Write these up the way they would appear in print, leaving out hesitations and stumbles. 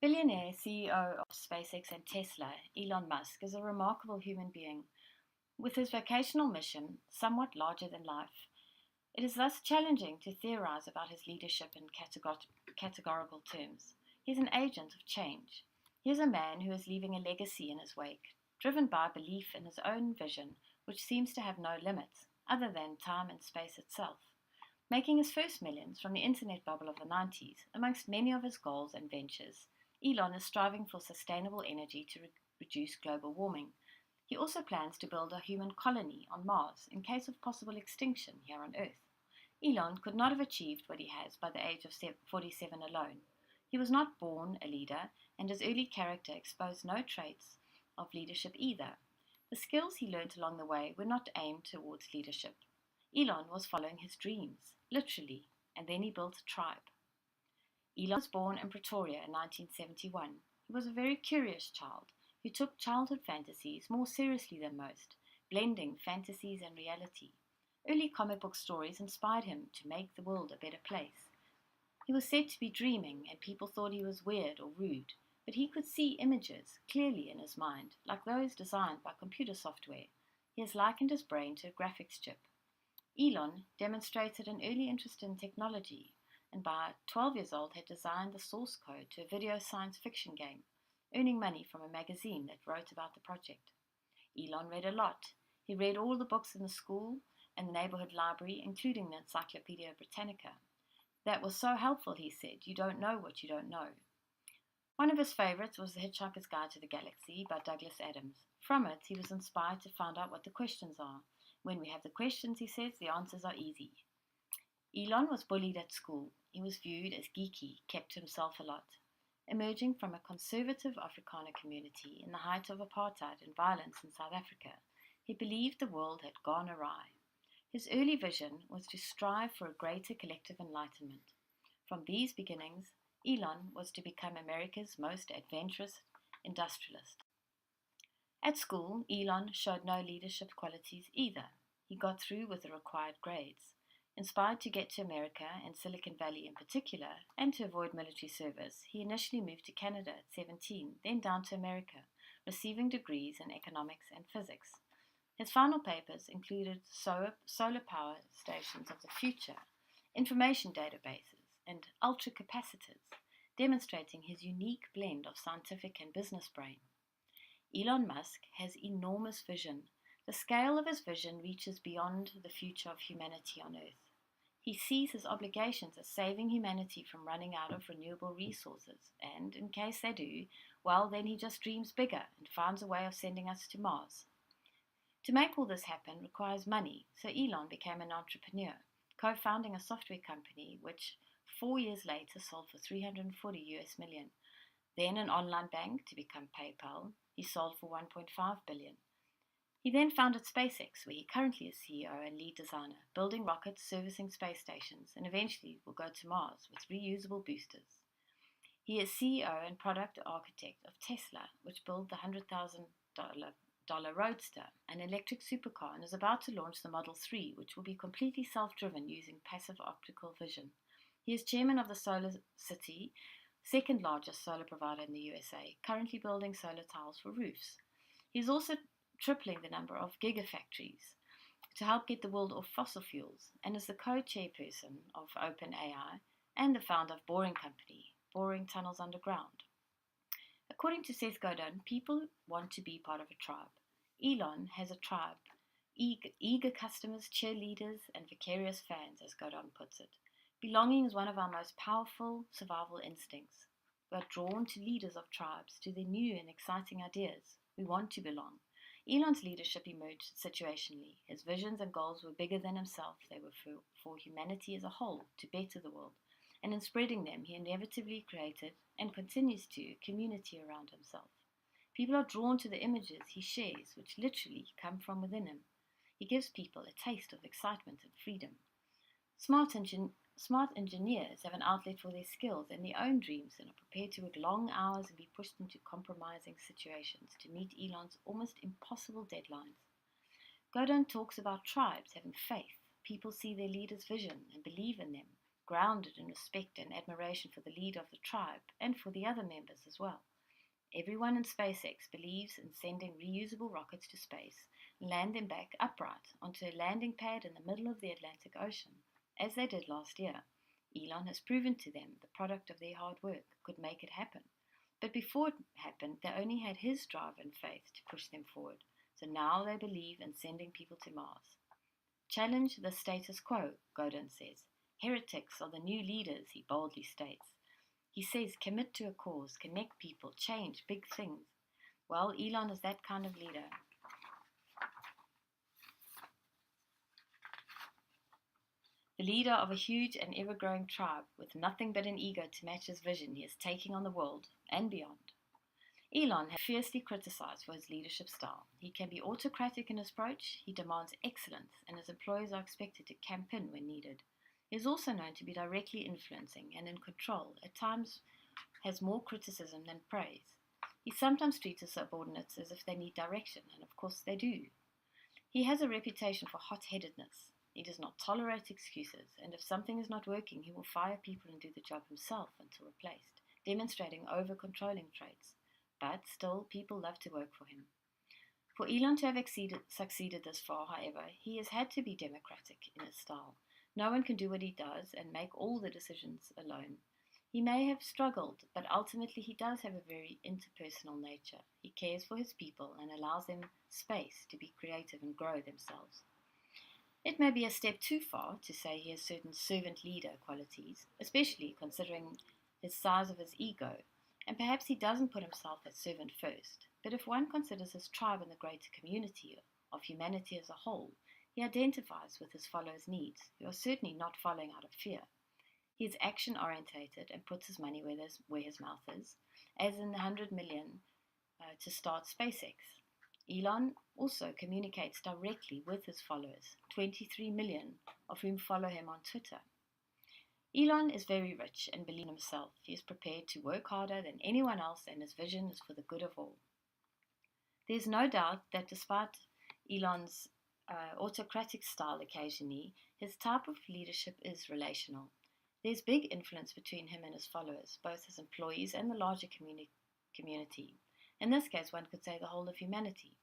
Billionaire CEO of SpaceX and Tesla, Elon Musk, is a remarkable human being, with his vocational mission somewhat larger than life. It is thus challenging to theorize about his leadership in categorical terms. He is an agent of change. He is a man who is leaving a legacy in his wake, driven by belief in his own vision, which seems to have no limits, other than time and space itself. Making his first millions from the internet bubble of the 90s, amongst many of his goals and ventures, Elon is striving for sustainable energy to reduce global warming. He also plans to build a human colony on Mars in case of possible extinction here on Earth. Elon could not have achieved what he has by the age of 47 alone. He was not born a leader, and his early character exposed no traits of leadership either. The skills he learnt along the way were not aimed towards leadership. Elon was following his dreams, literally, and then he built a tribe. Elon was born in Pretoria in 1971. He was a very curious child who took childhood fantasies more seriously than most, blending fantasies and reality. Early comic book stories inspired him to make the world a better place. He was said to be dreaming, and people thought he was weird or rude, but he could see images clearly in his mind, like those designed by computer software. He has likened his brain to a graphics chip. Elon demonstrated an early interest in technology, and by 12 years old had designed the source code to a video science fiction game, earning money from a magazine that wrote about the project. Elon read a lot. He read all the books in the school and the neighborhood library, including the Encyclopedia Britannica. That was so helpful, he said. You don't know what you don't know. One of his favorites was The Hitchhiker's Guide to the Galaxy by Douglas Adams. From it, he was inspired to find out what the questions are. When we have the questions, he says, the answers are easy. Elon was bullied at school. He was viewed as geeky, kept to himself a lot. Emerging from a conservative Afrikaner community in the height of apartheid and violence in South Africa, he believed the world had gone awry. His early vision was to strive for a greater collective enlightenment. From these beginnings, Elon was to become America's most adventurous industrialist. At school, Elon showed no leadership qualities either. He got through with the required grades. Inspired to get to America and Silicon Valley in particular, and to avoid military service, he initially moved to Canada at 17, then down to America, receiving degrees in economics and physics. His final papers included solar power stations of the future, information databases, and ultracapacitors, demonstrating his unique blend of scientific and business brain. Elon Musk has enormous vision. The scale of his vision reaches beyond the future of humanity on Earth. He sees his obligations as saving humanity from running out of renewable resources, and in case they do, well, then he just dreams bigger and finds a way of sending us to Mars. To make all this happen requires money, so Elon became an entrepreneur, co-founding a software company which 4 years later sold for 340 US million. Then an online bank to become PayPal, he sold for 1.5 billion. He then founded SpaceX, where he currently is CEO and lead designer, building rockets, servicing space stations, and eventually will go to Mars with reusable boosters. He is CEO and product architect of Tesla, which built the $100,000 Roadster, an electric supercar, and is about to launch the Model 3, which will be completely self-driven using passive optical vision. He is chairman of the Solar City, second largest solar provider in the USA, currently building solar tiles for roofs. He is also tripling the number of gigafactories to help get the world off fossil fuels, and is the co-chairperson of OpenAI and the founder of Boring Company, boring tunnels underground. According to Seth Godin, people want to be part of a tribe. Elon has a tribe, eager customers, cheerleaders, and vicarious fans, as Godin puts it. Belonging is one of our most powerful survival instincts. We are drawn to leaders of tribes, to their new and exciting ideas. We want to belong. Elon's leadership emerged situationally. His visions and goals were bigger than himself. They were for humanity as a whole, to better the world. And in spreading them, he inevitably created, and continues to, a community around himself. People are drawn to the images he shares, which literally come from within him. He gives people a taste of excitement and freedom. Smart engineers have an outlet for their skills and their own dreams, and are prepared to work long hours and be pushed into compromising situations to meet Elon's almost impossible deadlines. Godin talks about tribes having faith. People see their leaders' vision and believe in them. grounded in respect and admiration for the leader of the tribe and for the other members as well. Everyone in SpaceX believes in sending reusable rockets to space and land them back upright onto a landing pad in the middle of the Atlantic Ocean, as they did last year. Elon has proven to them the product of their hard work could make it happen. But before it happened, they only had his drive and faith to push them forward. So now they believe in sending people to Mars. Challenge the status quo, Godin says. Heretics are the new leaders, he boldly states. He says commit to a cause, connect people, change big things. Well, Elon is that kind of leader. The leader of a huge and ever-growing tribe with nothing but an ego to match his vision he is taking on the world and beyond. Elon has fiercely criticized for his leadership style. He can be autocratic in his approach, he demands excellence, and his employees are expected to camp in when needed. He is also known to be directly influencing and in control, at times has more criticism than praise. He sometimes treats his subordinates as if they need direction, and of course they do. He has a reputation for hot-headedness. He does not tolerate excuses, and if something is not working, he will fire people and do the job himself until replaced, demonstrating over-controlling traits. But still, people love to work for him. For Elon to have succeeded this far, however, he has had to be democratic in his style. No one can do what he does and make all the decisions alone. He may have struggled, but ultimately he does have a very interpersonal nature. He cares for his people and allows them space to be creative and grow themselves. It may be a step too far to say he has certain servant leader qualities, especially considering the size of his ego, and perhaps he doesn't put himself as servant first. But if one considers his tribe and the greater community of humanity as a whole, he identifies with his followers' needs, who are certainly not following out of fear. He is action-orientated and puts his money where his mouth is, as in the $100 million to start SpaceX. Elon also communicates directly with his followers, 23 million of whom follow him on Twitter. Elon is very rich and believes in himself. He is prepared to work harder than anyone else, and his vision is for the good of all. There is no doubt that despite Elon's autocratic style occasionally, his type of leadership is relational. There's big influence between him and his followers, both his employees and the larger community. In this case, one could say the whole of humanity.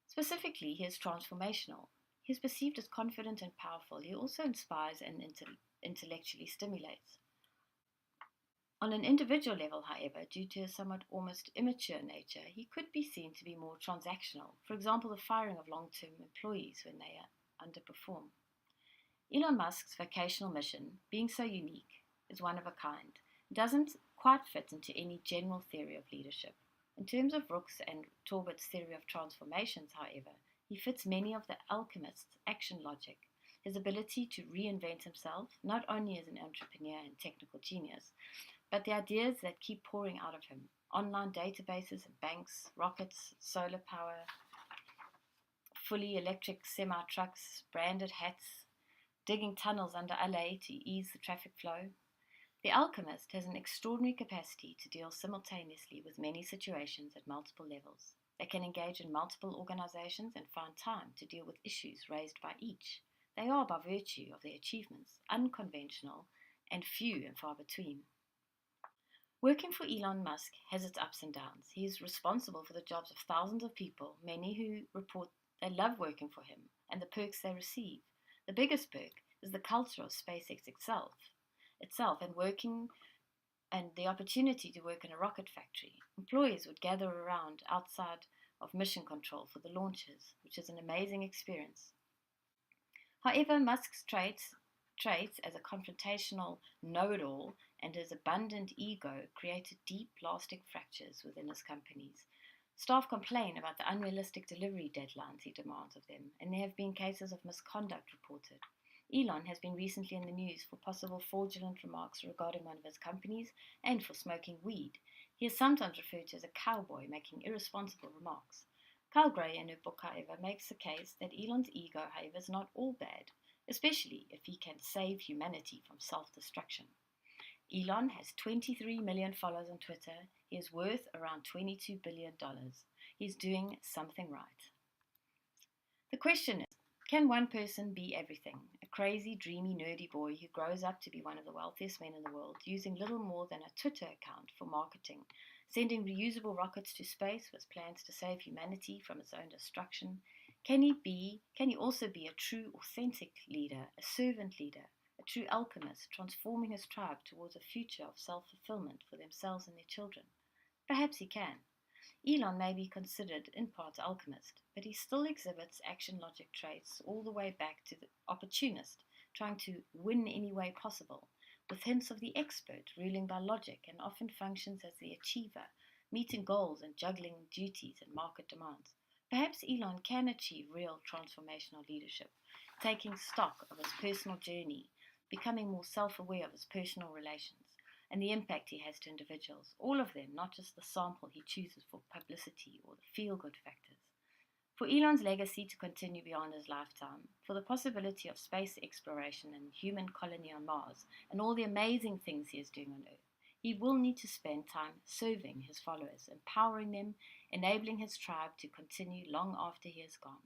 Specifically, he is transformational. He is perceived as confident and powerful. He also inspires and intellectually stimulates. On an individual level, however, due to his somewhat almost immature nature, he could be seen to be more transactional. For example, the firing of long-term employees when they underperform. Elon Musk's vocational mission, being so unique, is one of a kind. It doesn't quite fit into any general theory of leadership. In terms of Rook's and Torbert's theory of transformations, however, he fits many of the alchemist's action logic. His ability to reinvent himself, not only as an entrepreneur and technical genius, but the ideas that keep pouring out of him. Online databases and banks, rockets, solar power, fully electric semi-trucks, branded hats, digging tunnels under LA to ease the traffic flow. The alchemist has an extraordinary capacity to deal simultaneously with many situations at multiple levels. They can engage in multiple organizations and find time to deal with issues raised by each. They are, by virtue of their achievements, unconventional and few and far between. Working for Elon Musk has its ups and downs. He is responsible for the jobs of thousands of people, many who report they love working for him and the perks they receive. The biggest perk is the culture of SpaceX itself and the opportunity to work in a rocket factory. Employees would gather around outside of mission control for the launches, which is an amazing experience. However, Musk's traits as a confrontational know-it-all and his abundant ego created deep, lasting fractures within his companies. Staff complain about the unrealistic delivery deadlines he demands of them, and there have been cases of misconduct reported. Elon has been recently in the news for possible fraudulent remarks regarding one of his companies and for smoking weed. He is sometimes referred to as a cowboy making irresponsible remarks. Kyle Gray in her book, however, makes the case that Elon's ego, however, is not all bad, especially if he can save humanity from self-destruction. Elon has 23 million followers on Twitter. He is worth around $22 billion. He's doing something right. The question is, can one person be everything? A crazy, dreamy, nerdy boy who grows up to be one of the wealthiest men in the world, using little more than a Twitter account for marketing, sending reusable rockets to space with plans to save humanity from its own destruction? Can he also be a true, authentic leader, a servant leader, a true alchemist, transforming his tribe towards a future of self-fulfillment for themselves and their children? Perhaps he can. Elon may be considered in part alchemist, but he still exhibits action logic traits all the way back to the opportunist, trying to win any way possible, with hints of the expert ruling by logic and often functions as the achiever, meeting goals and juggling duties and market demands. Perhaps Elon can achieve real transformational leadership, taking stock of his personal journey, becoming more self-aware of his personal relations and the impact he has to individuals, all of them, not just the sample he chooses for publicity or the feel-good factors. For Elon's legacy to continue beyond his lifetime, for the possibility of space exploration and human colony on Mars, and all the amazing things he is doing on Earth, he will need to spend time serving his followers, empowering them, enabling his tribe to continue long after he is gone.